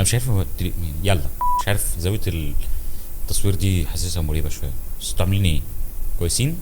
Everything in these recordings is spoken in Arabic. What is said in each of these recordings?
مش عارف هو مين. يلا مش عارف زاويه التصوير دي حاسسها مريبه شويه. بس انتوا عاملين ايه؟ كويسين؟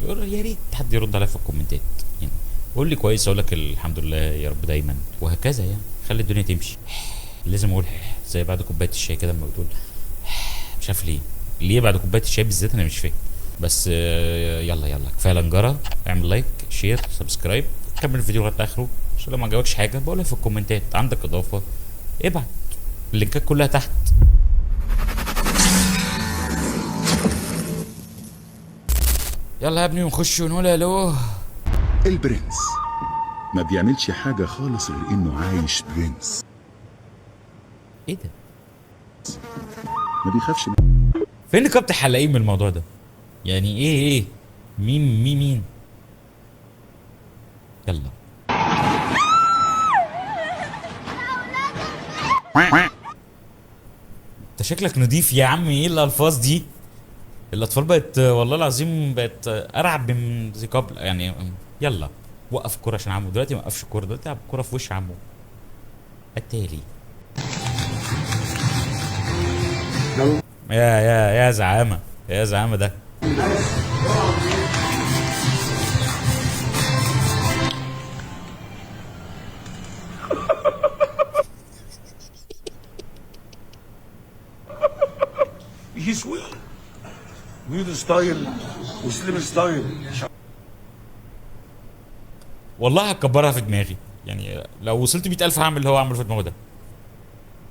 يا ريت حد يرد عليا في الكومنتات يعني. قول لي كويس اقول لك الحمد لله يا رب دايما، وهكذا يعني. خلي الدنيا تمشي. لازم اقول زي بعد كوبايه الشاي كده لما بتقول مش عارف ليه بعد كوبايه الشاي بالذات انا مش فاهم. بس يلا كفايه لنجره. اعمل لايك شير سبسكرايب، كمل الفيديو لغايه اخره. عشان لو ما عجبكش حاجه بقولها في الكومنتات. عندك اضافه ابعت، اللينكات كلها تحت. يلا يا ابني ونخش ونقول الو. البرنس ما بيعملش حاجة خالص غير انه عايش برنس. ايه ده؟ ما بيخافش فين نقابة الحلاقين من الموضوع ده؟ يعني ايه مين يلا. انت شكلك نضيف يا عم. ايه الالفاظ دي؟ الاطفال بقت والله العظيم بقت ارعب من ذي قبل يعني. يلا وقف الكوره عشان عمو دلوقتي ما وقفش الكوره دلوقتي، العب الكوره في وش عمو التالي. يا زعامه يا زعامه ده. يسوي ويد ستايل وسليم ستايل. والله هكبرها في دماغي يعني. لو وصلت 100,000 هعمل اللي هو عمله في دماغه ده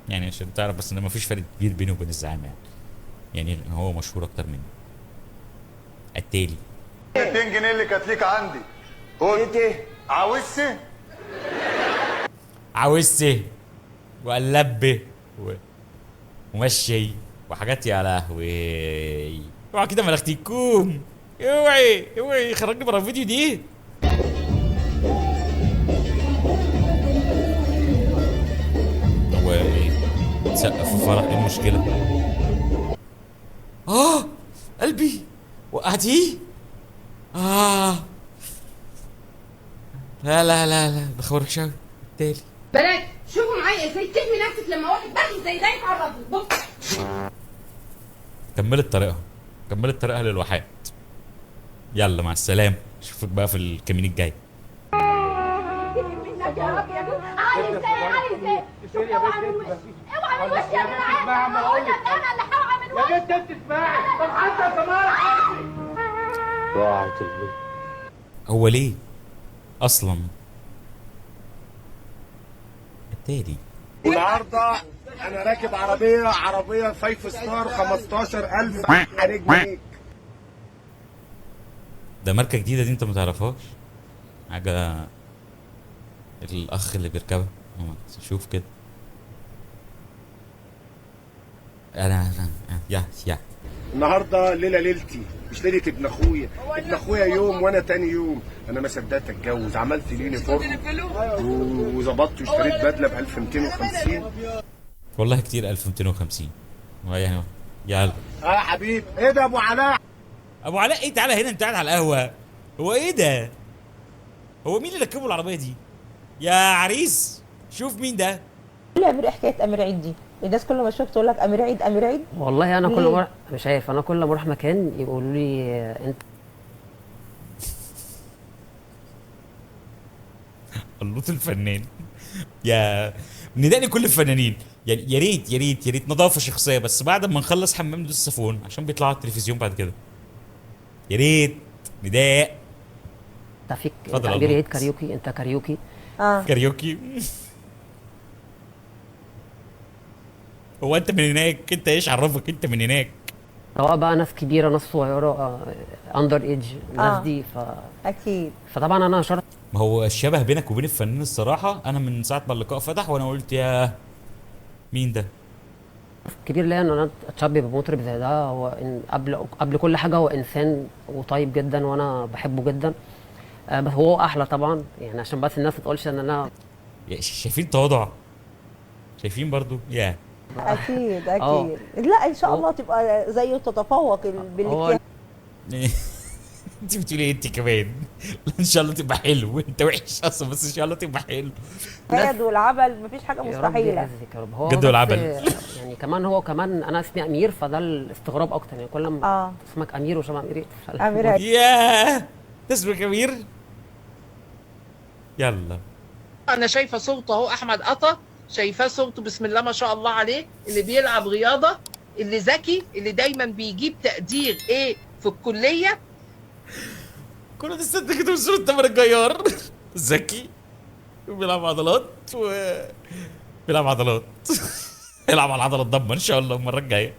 يعني، عشان تعرف بس ان مفيش فرق كبير بينه وبين الزعامه يعني هو مشهور اكتر مني التالي. 200 جنيه اللي كانت ليك عندي. ايه عاوزتي؟ عاوزتي وقلب ومشي وحاجات. يا لهوي اوعى كده ملختيكم. اوعي خرجني بره الفيديو دي. هو ايه؟ تسقف في فرح ايه المشكلة؟ قلبي وقعتيه. لا ده خبر وحش قوي التالي. بنات شوفوا معايا ازاي تحمي نفسك لما واحد بخل زي ده يتعرض له. بص كملت طريقها للواحات. يلا مع السلامة، اشوفك بقى في الكمين الجاي. منك يا رب يا جود. عايز ايه؟ شوف اوعى من وشي. اوعى من وشي يا جدعان. اقول لك انا اللي هوعى من وشي. يا بنت انت تسمعي. طب حتى كمان ضاعت البنت. هو ليه اصلا التالي؟ النهارده انا راكب عربيه 5 ستار 15,000 هنجميك. ده ماركة جديدة دي انت ما تعرفهاش حاجة. الاخ اللي بيركبها شوف كده. انا يا النهارده ليله ليلتي مش ليله ابن اخويا. ابن اخويا يوم وانا تاني يوم. انا ما صدقت اتجوز. عملت ليني فورم وظبطت واشتريت بدله ب 1250. والله كتير 1250 يعني. يلا يا حبيبي ايه ده ابو علاء؟ ابو علاء ايه؟ تعالى هنا انت قاعد على القهوة. هو ايه ده؟ هو مين اللي ركبه العربية دي؟ يا عريس شوف مين ده. ليه امير حكايه امير عيد دي؟ الناس كل ما تشوف تقول لك امير عيد امير عيد. والله انا كل ليه؟ مره مش عارف. انا كل ما اروح مكان يقولوا لي انت اللوط الفنان. يا نداني كل الفنانين يعني. يا ريت نظافه شخصيه بس بعد ما نخلص حمام ندوس الصابون عشان بيطلعوا على التلفزيون بعد كده. يا ريت نداء. فيك اتفضل امير يا عيد لوط. كاريوكي. انت كاريوكي. كاريوكي. هو انت من هناك؟ انت ايش عرفك انت من هناك؟ سواء بقى ناس كبيره ناس صغيره اندر ايدج الناس دي اكيد. فطبعا انا شرط. ما هو الشبه بينك وبين الفنان الصراحه. انا من ساعه ما اللقاء فتح وانا قلت يا مين ده. كبير ليا ان انا اتشبه بمطرب زي ده. هو إن قبل كل حاجه هو انسان وطيب جدا وانا بحبه جدا. بس هو احلى طبعا يعني عشان بس الناس ما تقولش ان انا شايفين تواضع؟ شايفين برضو يا اكيد لا ان شاء الله تبقى زيه وتتفوق بالاجتهاد. انت بتقولي ايه انت كمان؟ لا ان شاء الله تبقى حلو، انت وحش اصلا بس ان شاء الله تبقى حلو. الجهد والعمل مفيش حاجه يا رب مستحيله. يعزك يا رب. هو جد بس والعمل. يعني كمان هو كمان انا اسمي امير، فده الاستغراب اكتر يعني كل ما اسمك امير وشبه امير امير عيد. ياه ده اسمك امير. يلا انا شايفه صورته اهو، احمد قطا، شايفاه صورته بسم الله ما شاء الله عليه، اللي بيلعب رياضه، اللي ذكي، اللي دايما بيجيب تقدير ايه في الكليه. كنا نستنى كده بصورة تامر الجيار. ذكي وبيلعب عضلات بيلعب عضلات. يلعب على العضلة الضمة ان شاء الله المرة الجاية.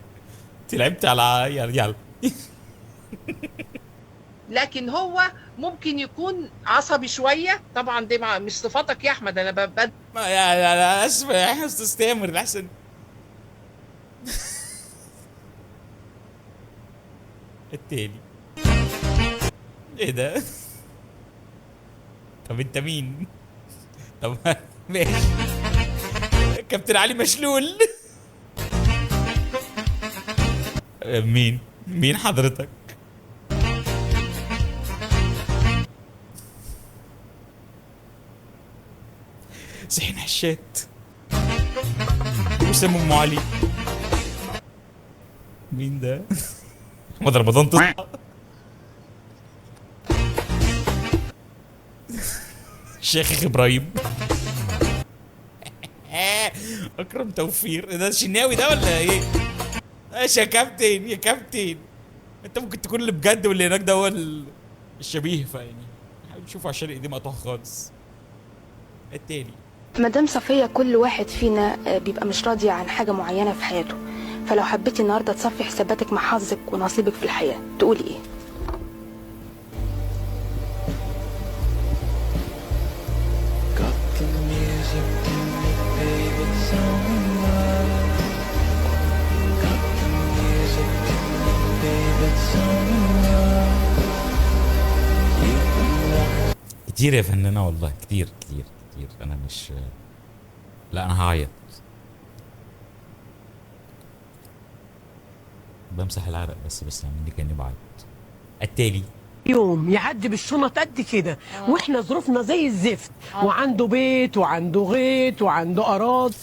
انت لعبت على يلا. لكن هو ممكن يكون عصبي شويه، طبعا دي مش صفاتك يا احمد، انا ما يا اسف يا استاذ تامر الاحسن. التاني ايه ده؟ طب انت مين؟ طب ماشي. كابتن علي مشلول. مين حضرتك؟ سحين حشات وسام ام علي. مين ده؟ محمد رمضان تصحى. شيخ ابراهيم. اكرم توفير. ده الشناوي ده ولا ايه؟ ماشي يا كابتن يا كابتن. انت ممكن تكون اللي بجد واللي هناك ده هو الشبيه، فيعني حاول تشوفه عشان ايديه مقطوعه خالص. التاني مدام صفية، كل واحد فينا بيبقى مش راضي عن حاجة معينة في حياته، فلو حبيتي النهاردة تصفي حساباتك مع حظك ونصيبك في الحياة تقولي ايه؟ كتير يا فنانة والله، كتير كتير كتير. انا مش، لا انا هعيط. بمسح العرق بس عاملين كاني بعيط. التالي يوم يعدي بالشنط قد كده واحنا ظروفنا زي الزفت، وعنده بيت وعنده غيط وعنده اراضي.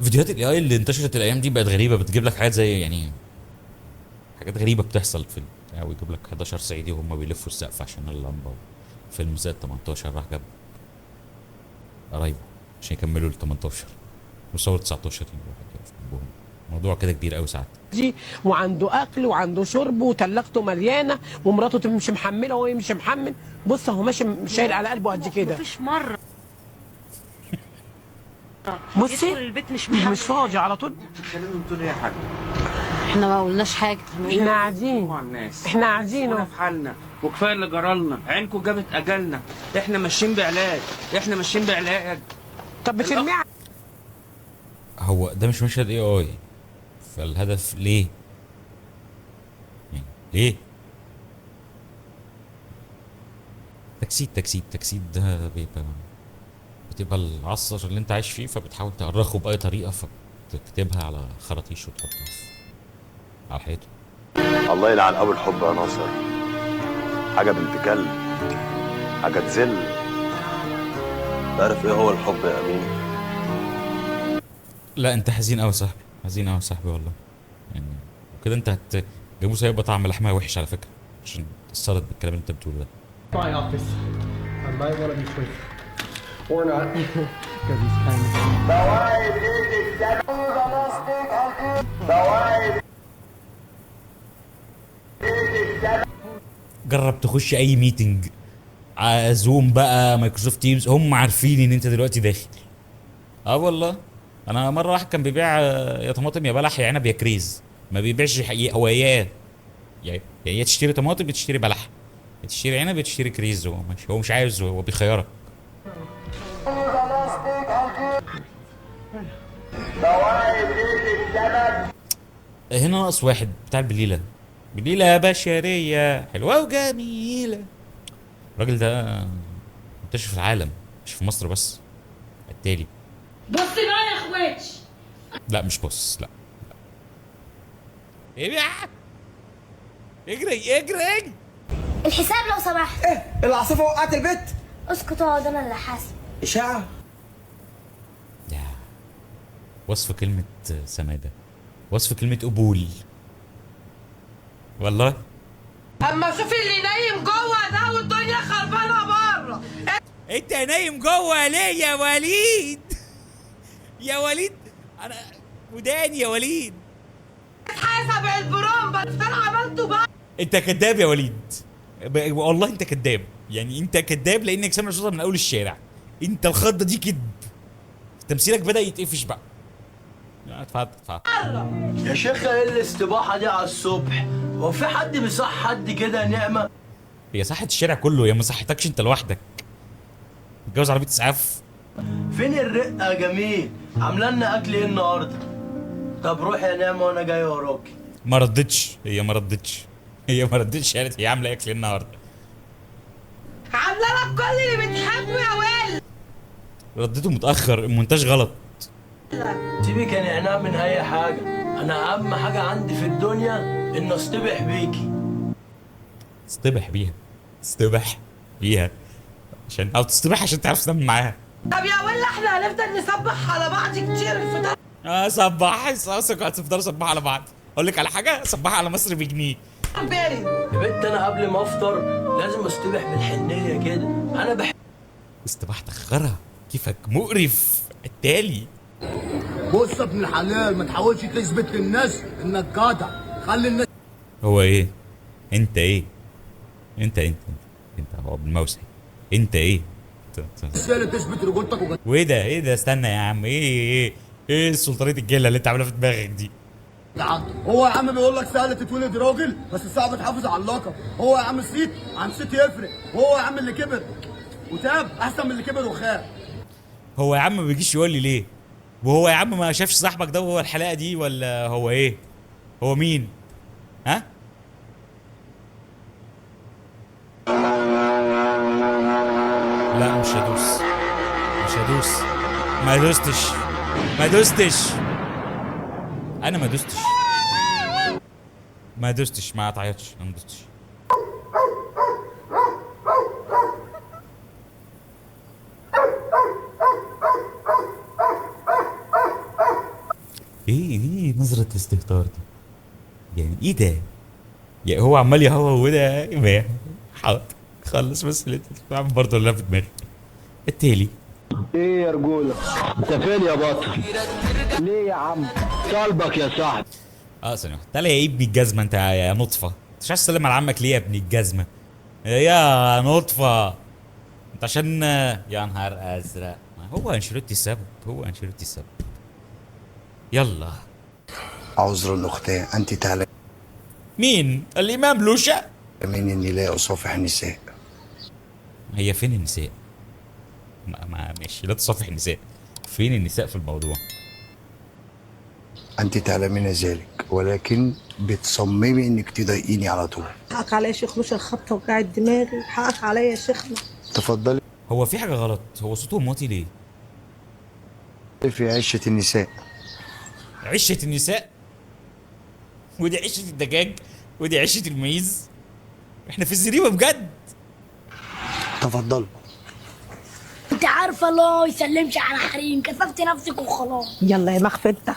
فيديوهات الاي اي اللي انتشرت الايام دي بقت غريبه، بتجيب لك حاجات زي يعني حاجات غريبه بتحصل في او يجيب لك 11 صعيدي وهم بيلفوا السقف عشان اللمبه. فيلم زائد 18 راح جاب قرايبه عشان يكملوا ال 18 وصور 19 جنبهم. موضوع كده كبير قوي ساعات. وعنده اكل وعنده شرب وتلاجته مليانه ومراته تمشي محمله وهو يمشي محمل. بص اهو ماشي شايل على قلبه قد كده. مفيش مره بصي البيت مش فاضي على طول. لازم تقول ايه يا حاج؟ احنا ما قلناش حاجه، احنا قاعدين احنا قاعدين في حالنا وكفايه اللي جرالنا. عينكم جابت اجلنا، احنا ماشيين بعلاج، احنا ماشيين بعلاج. طب بترميها. هو ده مش مشهد اي اي، فالهدف ليه؟ يعني ليه؟ تجسيد ده بتبقى العصر اللي انت عايش فيه، فبتحاول تأرخه بأي طريقة، فبتكتبها على خراطيش وتحطها على الحيطة. الله يلعن ابو الحب يا ناصر. حاجه بنت كلب، حاجه تذل. تعرف ايه هو الحب يا امين؟ لا انت حزين قوي يا صاحبي، حزين قوي يا صاحبي والله. يعني وكده انت جاموس هيبقى طعم لحمها وحش على فكرة، عشان اتأثرت بالكلام اللي انت بتقوله ده. My office. I might want to be quick. Or not. Because he's kind of... جرب تخش اي ميتنج، زوم بقى، مايكروسوفت تيمز، هم عارفين ان انت دلوقتي داخل. اه والله انا مره واحد كان بيبيع يا طماطم يا بلح يا عنب يا كريز، ما بيبيعش هوايات. يعني يا تشتري طماطم يا تشتري بلح، يا تشتري عنب يا تشتري كريز. هو ماشي، هو مش عايز، هو بيخيرك. هنا ناقص واحد بتاع البليله. بليله بشريه حلوه وجميله. الراجل ده منتشر في العالم مش في مصر بس. التالي بص بقى يا اخواتي. لا مش بص، لا ايه بقى؟ اجري الحساب لو سمحت. ايه العاصفه وقعت البيت؟ اسكت اقعد انا اللي حاسب. اشاعه. وصف كلمة سمادة، وصف كلمة قبول والله. اما شوف اللي نايم جوه ده والدنيا خربانه بره. انت نايم جوه ليه يا وليد؟ يا وليد انا وداني يا وليد. حسب البرومبا اللي انا عملته بقى. انت كذاب يا وليد، والله انت كذاب، يعني انت كذاب لانك سامع صوتها من اول الشارع. انت الخضه دي كذب، تمثيلك بدأ يتقفش بقى. اتفضل اتفضل. يا شيخ ايه الاستباحه دي على الصبح؟ هو في حد بيصح حد كده نعمه؟ هي صحت الشارع كله، يا ما صحتكش انت لوحدك. متجوز عربيه اسعاف. فين الرقه يا جميل؟ عامله لنا اكل ايه النهارده؟ طب روح يا نعمه وانا جاي وراكي. ما ردتش، هي ما ردتش، قالت هي عامله اكل النهارده. عامله لك كل اللي بتحبه يا ولد. ردته متاخر، المونتاج غلط. سيبك يا نعناع من اي حاجه، انا اهم حاجه عندي في الدنيا ان اصطبح بيكي. استبح بيها عشان او تصطبح عشان تعرف تنام معاها. طب يا ولا احنا هنفضل نصبح على بعض كتير الفطار؟ صباح هتفضلوا صباح على بعض. اقول لك على حاجه، صباح على مصر بجنيه. يا بنت انا قبل ما افطر لازم اصطبح بالحنيه كده، انا بحب استباح تخرها، كيفك مقرف التالي. بص يا ابن الحلال، ما تحاولش تثبت للناس انك جدع، خلي الناس. هو ايه؟ انت ايه؟ انت هو بالموسى. انت ايه؟ اللي تثبت رجولتك وايه ده؟ ايه ده؟ استنى يا عم، ايه السلطانيه الجله اللي انت عاملها في دماغك دي؟ هو يا عم بيقول لك سهل تتولد راجل بس صعب تحافظ على اللقب. هو يا عم الصيت عن صيت يفرق. هو يا عم اللي كبر وتاب احسن من اللي كبر وخاب. هو يا عم ما بيجيش يقول لي ليه؟ وهو يا عم ما شافش صاحبك ده وهو الحلقه دي ولا هو ايه؟ هو مين؟ ها؟ لا مش هدوس، ما دوستش انا ما دوستش، ما تعيطش، انا ما دوستش. ايه نظرة الاستهتار دي؟ يعني ايه ده؟ يعني هو عمال يهوى وده ما حاضر خلص بس اللي بعمل برضه اللي في دماغي. التالي ايه يا رجوله؟ انت فين يا بطل؟ ليه يا عم؟ طالبك يا صاحبي. ثانية واحدة، تعالى يا ابني الجزمة انت يا نطفة، انت مش عايز تسلم على عمك ليه يا ابني الجزمة؟ يا نطفة انت عشان يا نهار ازرق. هو انشيلوتي السبب، يلا. عذر الأختان أنت تعلم مين؟ الإمام لوشا؟ من إني لا أصافح النساء. هي فين النساء؟ ماشي لا تصافح النساء، فين النساء في الموضوع؟ أنت تعلمين ذلك ولكن بتصممي إنك تضايقيني على طول. حقك عليا يا شيخ لوشا، الخبطة وجعت دماغي، حقك عليا يا شيخنا. تفضلي. هو في حاجة غلط؟ هو صوته موطي ليه؟ في عشة النساء. عشة النساء؟ ودي عشة الدجاج ودي عشة الميز؟ احنا في الزريبة بجد. تفضل. انت عارفه الله ما يسلمش على حريم، كسفت نفسك وخلاص. يلا يا مخفتة.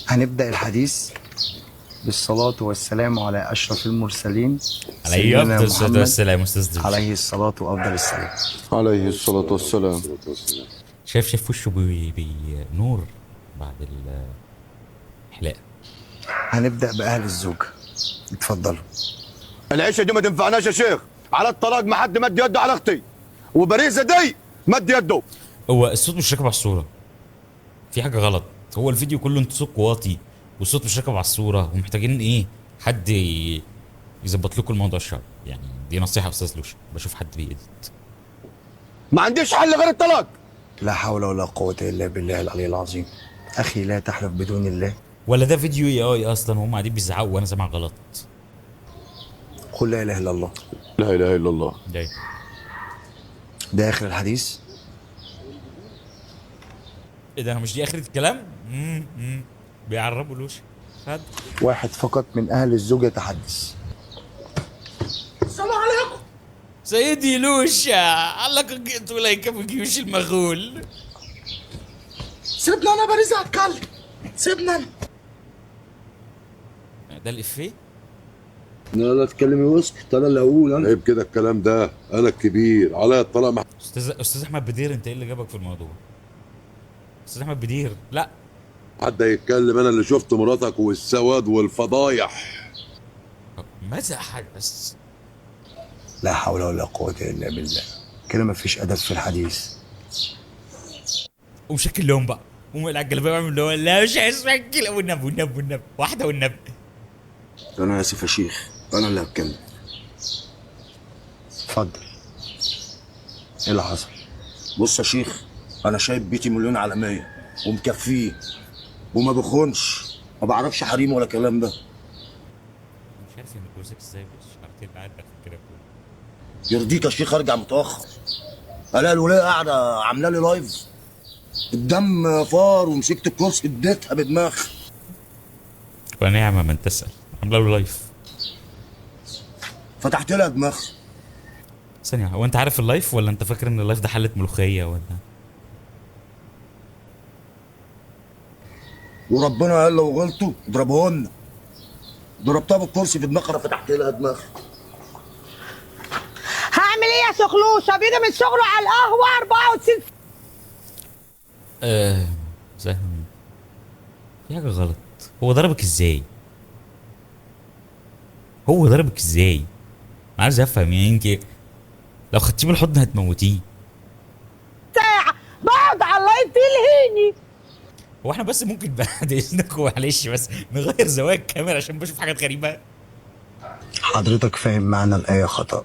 هنبدأ الحديث بالصلاة والسلام على أشرف المرسلين عليه أفضل الصلاة والسلام. أستاذ عليه الصلاة وأفضل السلام. عليه الصلاة والسلام. شاف وشه بنور بعد الحلاقة. هنبدأ بأهل الزوجة، اتفضلوا. العيشة دي ما تنفعناش يا شيخ، على الطلاق ما حد مد يده على أختي، وبريزة دي مد يده. هو الصوت مش راكب على الصورة، في حاجة غلط. هو الفيديو كله انتوا صوت واطي والصوت مش راكب على الصورة، ومحتاجين ايه؟ حد يظبط لكم الموضوع الشعبي. يعني دي نصيحة يا أستاذ لوشا، بشوف حد بيأديت. ما عنديش حل غير الطلاق. لا حول ولا قوة إلا بالله العلي العظيم. أخي لا تحلف بدون الله. ولا ده فيديو اي اصلا وهم قاعدين بيزعقوا وانا سامع غلط. قل لا إله إلا الله. لا إله إلا الله. ده آخر الحديث. ايه ده؟ مش دي اخرة الكلام؟ بيعربوا لوشا. خد. واحد فقط من اهل الزوج يتحدث. السلام عليكم. سيدي لوشا، علقك جئت اليك بجيوش المغول. سيبنا انا باريس اتكلم. سيبنا انا. ده الافيه؟ لا لا تتكلمي واسكت، انا اللي هقول. انا عيب كده الكلام ده، انا الكبير عليا الطلاق. استاذ احمد بدير، انت ايه اللي جابك في الموضوع؟ استاذ احمد بدير، لا حد هيتكلم، انا اللي شفت مراتك والسواد والفضايح. ماذا حدث؟ لا حول ولا قوة الا بالله. كده مفيش ادب في الحديث. ومشكل لهم بقى، ومقلع الجلابيه وعامل اللي هو لا مش عايز اشكل، والنبي والنبي والنبي واحده والنبي. انا اسف يا شيخ، انا اللي هتكلم. اتفضل. ايه اللي حصل؟ بص يا شيخ، انا شايف بيتي مليون على 100 ومكفيه وما بخونش، ما بعرفش حريم ولا كلام ده. مش عارف يمتوزك ازاي، بس شعرتين قاعدة في كده كله. يرضيك يا شيخ ارجع متاخر؟ الاقي الولايه قاعده عامله لي لايف، الدم فار ومسكت الكرسي اديتها بدماغ. ونعم من تسأل، عامله له لايف. فتحت لها دماغ. ثانية، هو انت عارف اللايف ولا انت فاكر ان اللايف ده حلة ملوخية ولا؟ وربنا قال لو غلطوا اضربهن. ضربتها بالكرسي في دماغها، فتحت لها دماغ. هعمل ايه يا شخلوشه؟ بينا من شغله على القهوه 94 سهم. في حاجة غلط. هو ضربك ازاي؟ هو ضربك ازاي؟ انا عايز افهم، يعني انت لو خدتيه بالحضن هتموتيه. ساعه بقعد على اللايف تلهيني. هو احنا بس ممكن بعد اذنك معلش بس نغير زوايا الكاميرا عشان بشوف حاجات غريبة. حضرتك فاهم معنى الآية خطأ.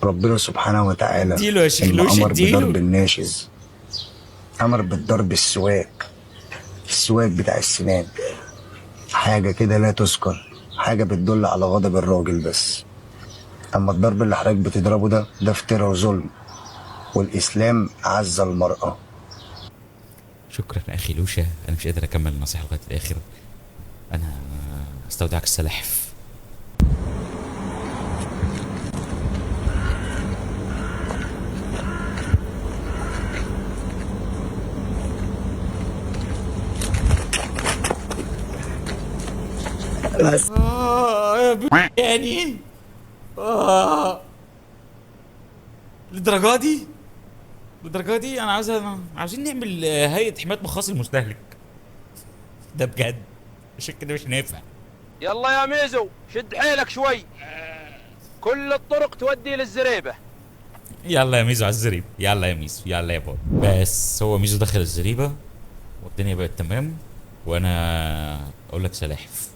ربنا سبحانه وتعالى اديله يا شيخ لوش، أمر اديله. بضرب الناشز، أمر بالضرب السواك بتاع السنان. حاجة كده لا تذكر، حاجة بتدل على غضب الراجل بس. أما الضرب اللي حضرتك بتضربه ده افتراء وظلم، والإسلام عز المرأة. شكرا اخي لوشا، انا مش قادر اكمل النصيحة لغاية الاخر. انا استودعك السلاحف. يعني للدرجة دي انا عاوزين نعمل هيئة حماية مخاص المستهلك ده بجد، عشان كده مش نافع. يلا يا ميزو شد حيلك شوي، كل الطرق تودي للزريبة. يلا يا ميزو على الزريبة، يلا يا ميزو، يلا يا بابا. بس هو ميزو دخل الزريبة والدنيا بقت تمام، وانا اقول لك سلاحف.